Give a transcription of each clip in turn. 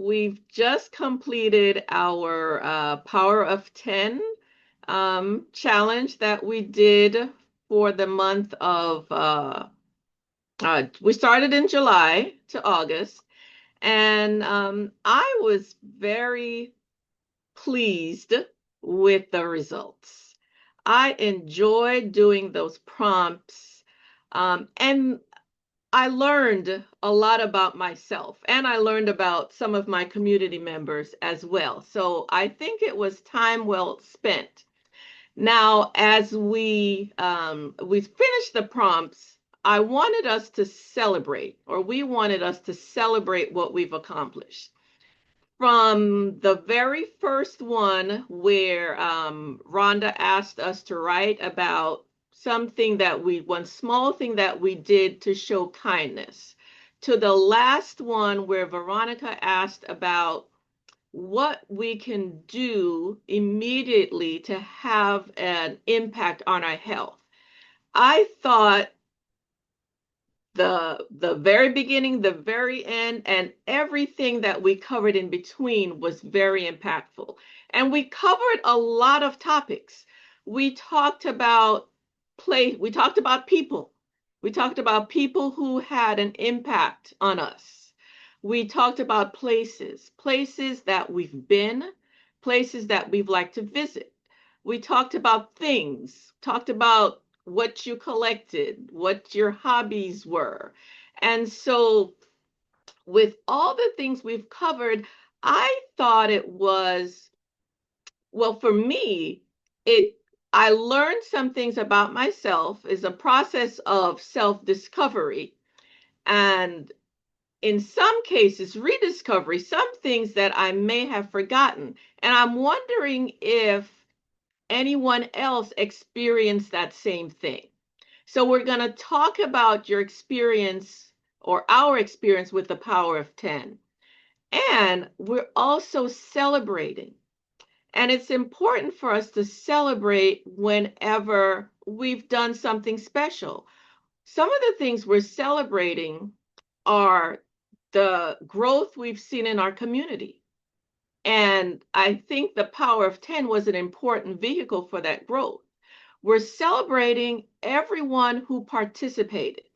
we've just completed our Power of 10 challenge that we did for the month of, we started in July to August, and I was very pleased with the results. I enjoyed doing those prompts, and I learned a lot about myself, and I learned about some of my community members as well. So I think it was time well spent. Now, as we finished the prompts, I wanted us to celebrate, or we wanted us to celebrate what we've accomplished. From the very first one, where Rhonda asked us to write about one small thing that we did to show kindness, to the last one where Veronica asked about what we can do immediately to have an impact on our health. I thought the very beginning, the very end, and everything that we covered in between was very impactful. And we covered a lot of topics. We talked about we talked about people. We talked about people who had an impact on us. We talked about places that we've been, places that we've liked to visit. We talked about things, talked about what you collected, what your hobbies were. And so, with all the things we've covered, I thought it was, well, for me, it I learned some things about myself is a process of self-discovery, and in some cases rediscovery, some things that I may have forgotten. And I'm wondering if anyone else experienced that same thing. So we're going to talk about your experience or our experience with the Power of 10. And we're also celebrating. And it's important for us to celebrate whenever we've done something special. Some of the things we're celebrating are the growth we've seen in our community. And I think the Power of 10 was an important vehicle for that growth. We're celebrating everyone who participated,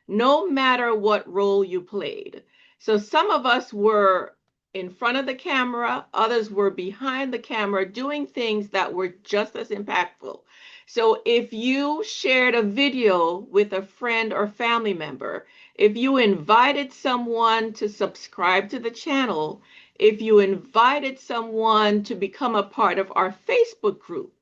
no matter what role you played. So some of us were in front of the camera, others were behind the camera doing things that were just as impactful. So if you shared a video with a friend or family member, if you invited someone to subscribe to the channel, if you invited someone to become a part of our Facebook group,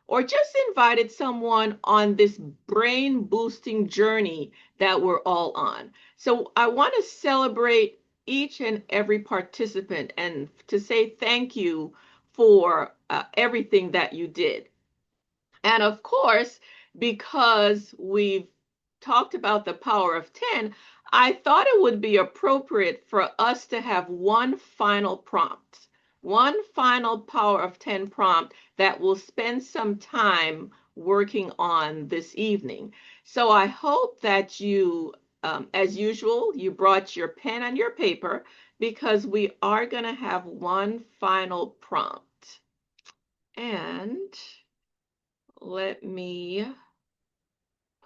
or just invited someone on this brain boosting journey that we're all on. So I want to celebrate each and every participant and to say thank you for everything that you did. And of course, because we've talked about the Power of 10, I thought it would be appropriate for us to have one final prompt, one final Power of 10 prompt that we'll spend some time working on this evening. So I hope that you, as usual, you brought your pen and your paper because we are going to have one final prompt. And let me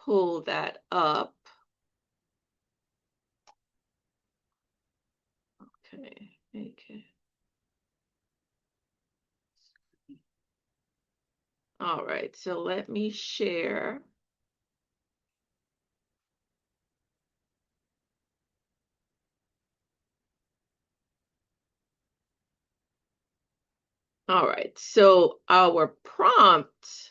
pull that up. Okay. All right, so let me share. All right, so our prompt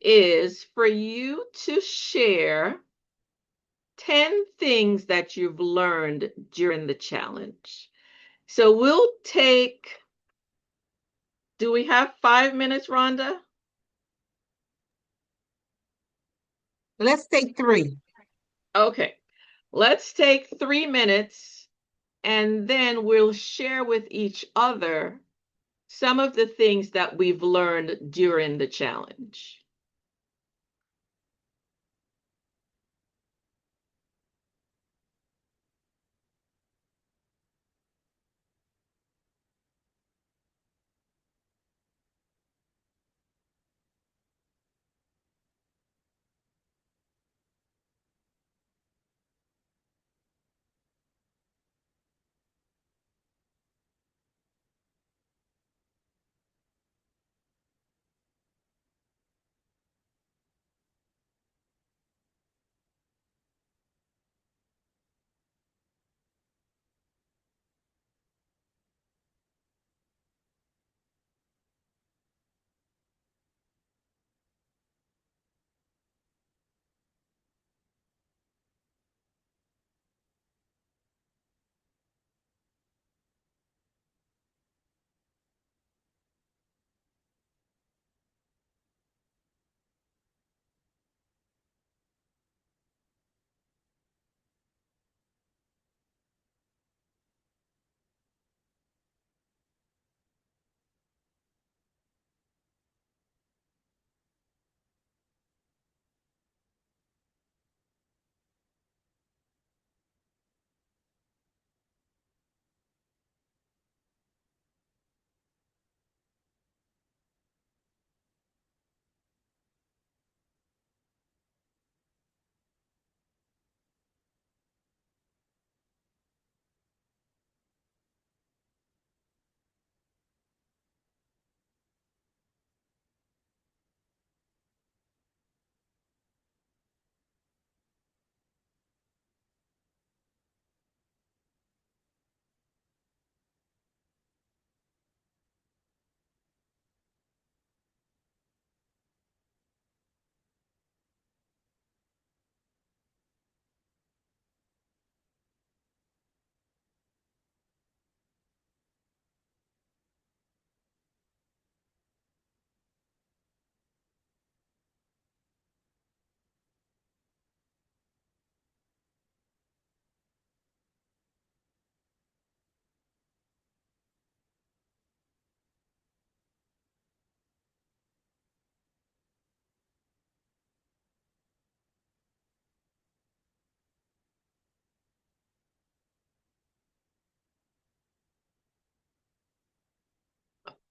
is for you to share 10 things that you've learned during the challenge. So we'll take, do we have 5 minutes, Rhonda? Let's take 3. Okay, let's take 3 minutes and then we'll share with each other some of the things that we've learned during the challenge.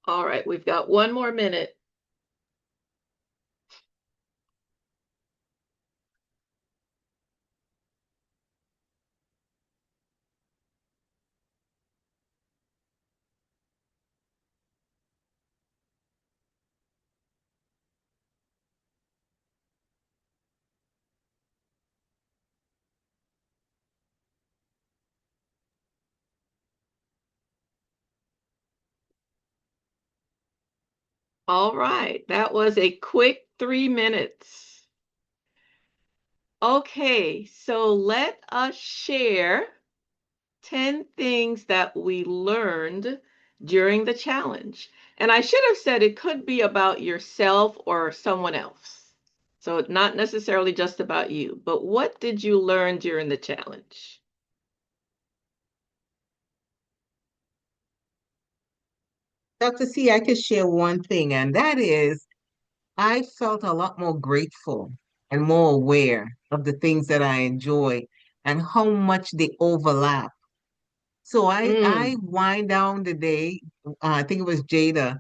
All right, we've got one more minute. All right, that was a quick 3 minutes. Okay, so let us share 10 things that we learned during the challenge. And I should have said it could be about yourself or someone else. So not necessarily just about you, but what did you learn during the challenge? Dr. C, I could share one thing, and that is I felt a lot more grateful and more aware of the things that I enjoy and how much they overlap. So I Mm, wind down the day. I think it was Jada,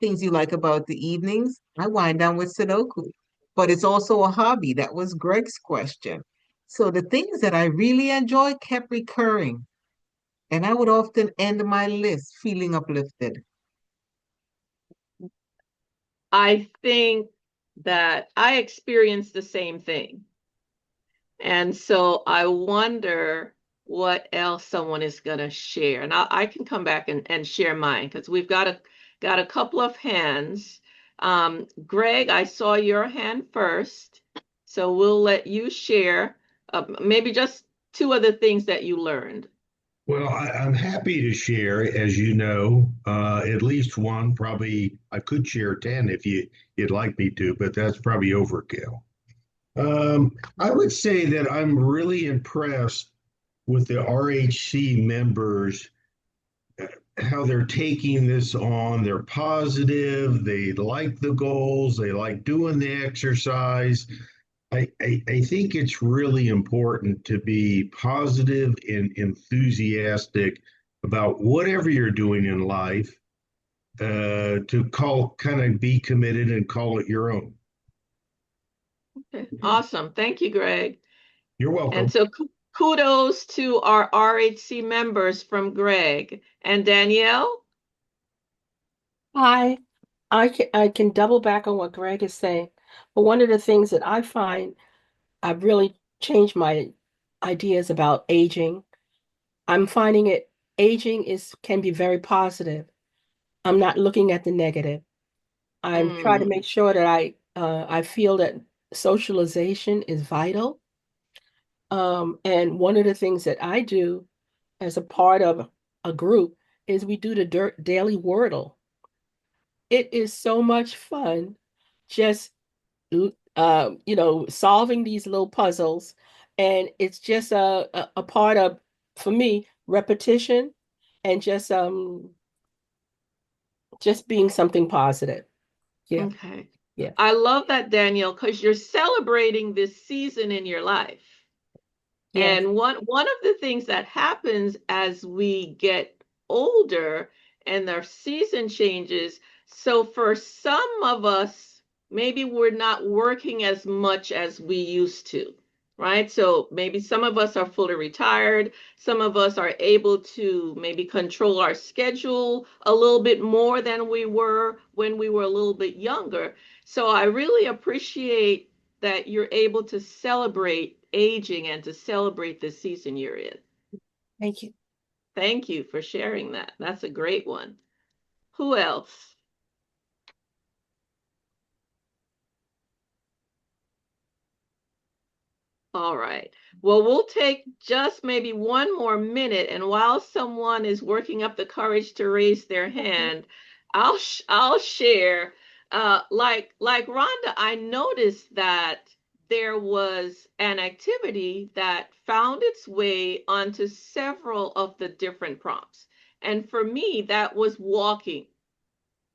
things you like about the evenings. I wind down with Sudoku, but it's also a hobby. That was Greg's question. So the things that I really enjoy kept recurring, and I would often end my list feeling uplifted. I think that I experienced the same thing. And so I wonder what else someone is going to share. And I can come back and share mine because we've got a couple of hands. Greg, I saw your hand first, so we'll let you share maybe just two of the things that you learned. Well, I'm happy to share, as you know, at least one. Probably I could share 10 if you'd like me to, but that's probably overkill. I would say that I'm really impressed with the RHC members, uh, how they're taking this on. They're positive, they like the goals, they like doing the exercise. I think it's really important to be positive and enthusiastic about whatever you're doing in life, to call kind of be committed and call it your own. Okay, awesome. Thank you, Greg. You're And welcome. so kudos to our RHC members from Greg and Danielle. Hi, I can double back on what Greg is saying. But one of the things that I find I've really changed my ideas about aging. I'm finding it aging is can be very positive. I'm not looking at the negative. I'm trying to Mm, make sure that I feel that socialization is vital. And one of the things that I do as a part of a group is we do the daily Wordle. It is so much fun just solving these little puzzles. And it's just a part of, for me, repetition and just being something positive. Yeah, okay. yeah. I love that, Danielle, because you're celebrating this season in your life. Yes. And one of the things that happens as we get older and our season changes, so for some of us, maybe we're not working as much as we used to, right? So maybe some of us are fully retired, some of us are able to maybe control our schedule a little bit more than we were when we were a little bit younger. So I really appreciate that you're able to celebrate aging and to celebrate the season you're in. Thank you. Thank you for sharing that. That's a great one. Who else? All right. Well, we'll take just maybe one more minute, and while someone is working up the courage to raise their hand, I'll share. Like Rhonda, I noticed that there was an activity that found its way onto several of the different prompts, and for me, that was walking.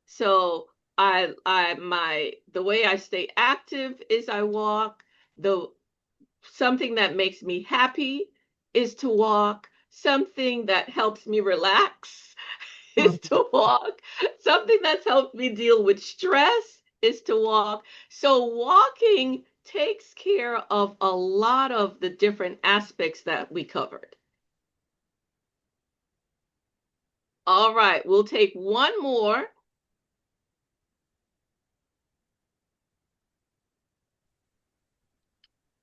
So the way I stay active is I walk. The Something that makes me happy is to walk. Something that helps me relax is to walk. Something that's helped me deal with stress is to walk. So walking takes care of a lot of the different aspects that we covered. All right, we'll take one more.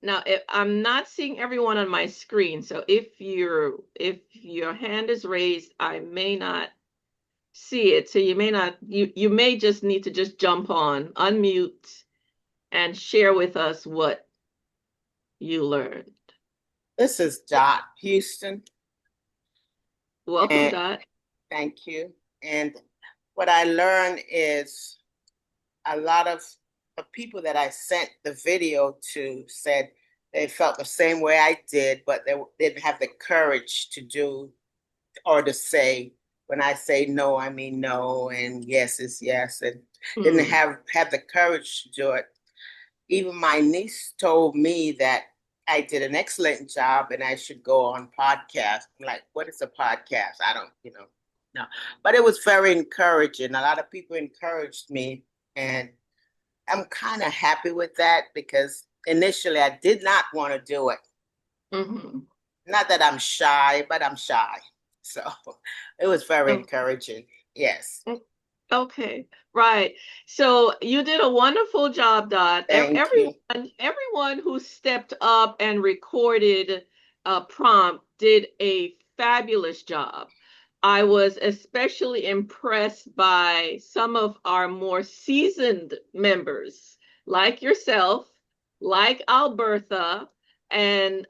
Now, if I'm not seeing everyone on my screen, so if your hand is raised, I may not see it. So you may just need to just jump on, unmute, and share with us what you learned. This is Dot Houston, Welcome, and Dot. thank you. And what I learned is a lot of the people that I sent the video to said they felt the same way I did, but they didn't have the courage to do or to say, when I say no, I mean no, and yes is yes, and didn't have the courage to do it. Even my niece told me that I did an excellent job and I should go on podcast. I'm like, what is a podcast? I don't, no. But it was very encouraging. A lot of people encouraged me, and I'm kind of happy with that because initially I did not want to do it. Mm-hmm. Not that I'm shy, but I'm shy. So it was very encouraging. Yes. Okay, right. So you did a wonderful job, Dot. Thank you. Everyone who stepped up and recorded a prompt did a fabulous job. I was especially impressed by some of our more seasoned members, like yourself, like Albertha, and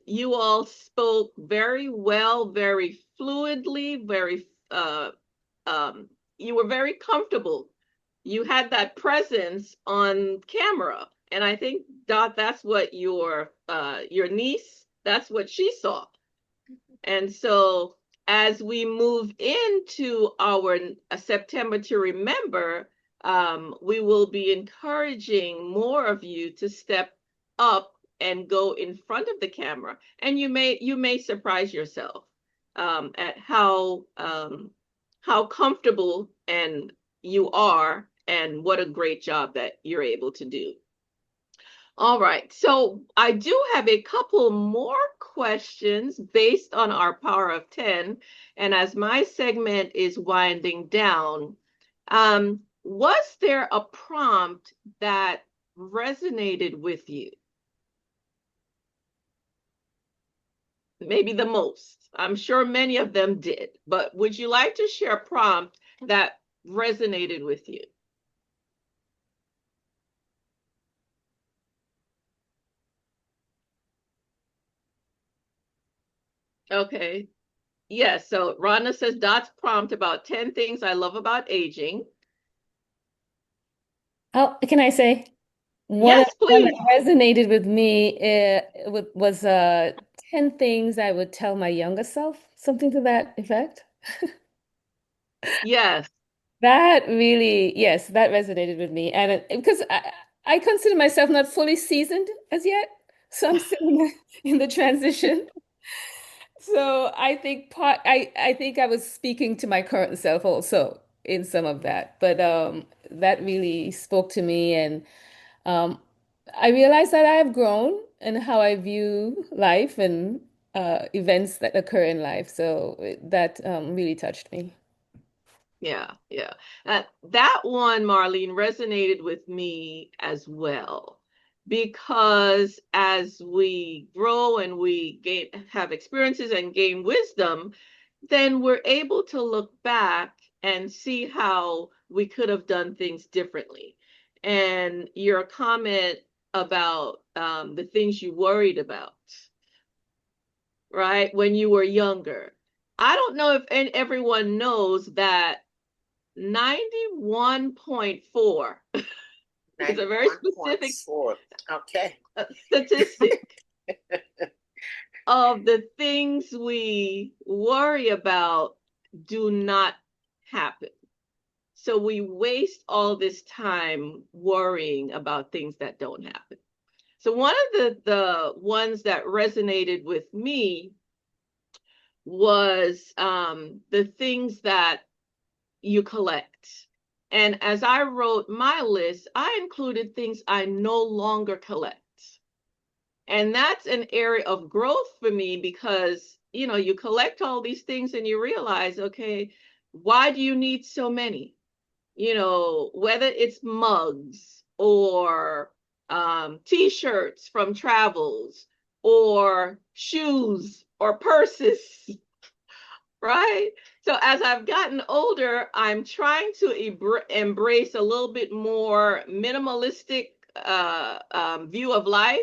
you all spoke very well, very fluidly, very um, you were very comfortable. You had that presence on camera, and I think Dot, that's what your niece, that's what she saw. And so as we move into our September to Remember, we will be encouraging more of you to step up and go in front of the camera, and you may surprise yourself at how comfortable and you are, and what a great job that you're able to do. All right, so I do have a couple more questions based on our Power of 10. And as my segment is winding down, was there a prompt that resonated with you? Maybe the most. I'm sure many of them did, but would you like to share a prompt that resonated with you? Okay. Yes, so Rhonda says Dot's prompt about 10 things I love about aging. Oh, can I say Yes, one that please. resonated with me was 10 things I would tell my younger self, something to that effect. Yes. That really, yes, that resonated with me. And because I consider myself not fully seasoned as yet, so I'm still in the transition. So I think I think I was speaking to my current self also in some of that. But that really spoke to me, and um I realized that I have grown in how I view life and events that occur in life. So that really touched me. Yeah, yeah. That one, Marlene, resonated with me as well, because as we grow and we have experiences and gain wisdom, then we're able to look back and see how we could have done things differently. And your comment about the things you worried about, right, when you were younger. I don't know if everyone knows that 91.4 is a very specific 91.4. Okay. statistic of the things we worry about do not happen. So we waste all this time worrying about things that don't happen. So one of the ones that resonated with me was the things that you collect. And as I wrote my list, I included things I no longer collect. And that's an area of growth for me because, you know, you collect all these things and you realize, okay, why do you need so many? You know, whether it's mugs or t-shirts from travels or shoes or purses, right? So as I've gotten older, I'm trying to embrace a little bit more minimalistic view of life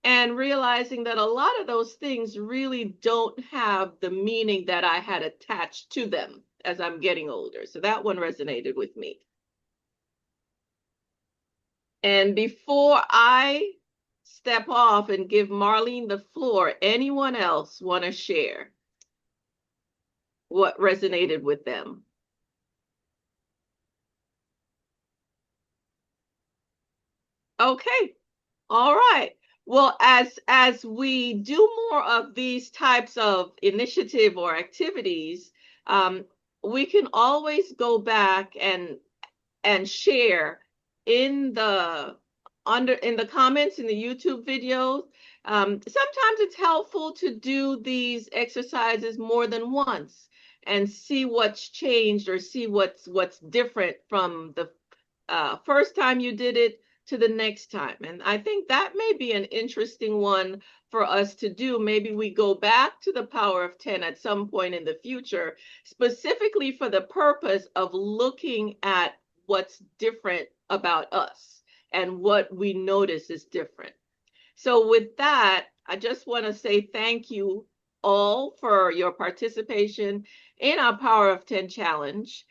and realizing that a lot of those things really don't have the meaning that I had attached to them as I'm getting older. So that one resonated with me. And before I step off and give Marlene the floor, anyone else want to share what resonated with them? Okay. All right. Well, as we do more of these types of initiative or activities, we can always go back and share in the in the comments in the YouTube videos. Sometimes it's helpful to do these exercises more than once and see what's changed or see what's different from the first time you did it to the next time. And I think that may be an interesting one for us to do. Maybe we go back to the Power of 10 at some point in the future, specifically for the purpose of looking at what's different about us and what we notice is different. So with that, I just want to say thank you all for your participation in our Power of 10 challenge.